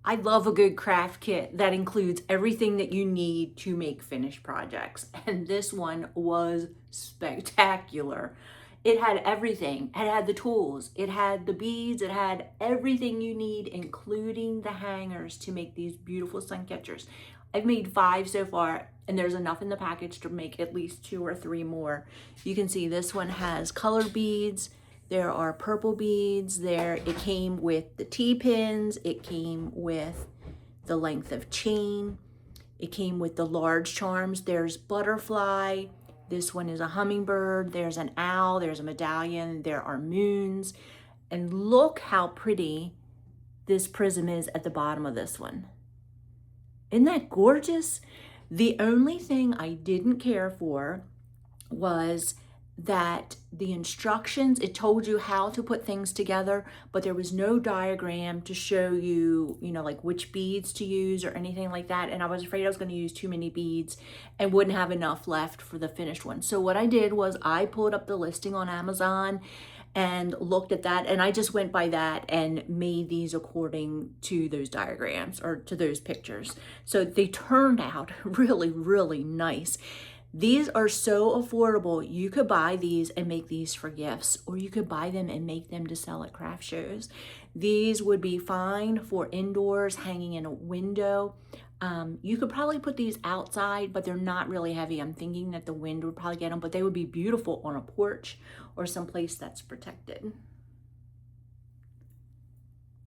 I love a good craft kit that includes everything that you need to make finished projects. And this one was spectacular. It had everything. It had the tools, it had the beads, it had everything you need, including the hangers to make these beautiful sun catchers. I've made 5 so far, and there's enough in the package to make at least 2 or 3 more. You can see this one has colored beads. There are purple beads there. It came with the T-pins. It came with the length of chain. It came with the large charms. There's butterfly. This one is a hummingbird. There's an owl. There's a medallion. There are moons. And look how pretty this prism is at the bottom of this one. Isn't that gorgeous? The only thing I didn't care for was that the instructions, it told you how to put things together, but there was no diagram to show you, like which beads to use or anything like that. And I was afraid I was going to use too many beads and wouldn't have enough left for the finished one. So what I did was I pulled up the listing on Amazon and looked at that, and I just went by that and made these according to those diagrams or to those pictures. So they turned out really, really nice. These are so affordable. You could buy these and make these for gifts, or you could buy them and make them to sell at craft shows. These would be fine for indoors, hanging in a window. You could probably put these outside, but they're not really heavy. I'm thinking that the wind would probably get them, but they would be beautiful on a porch or someplace that's protected.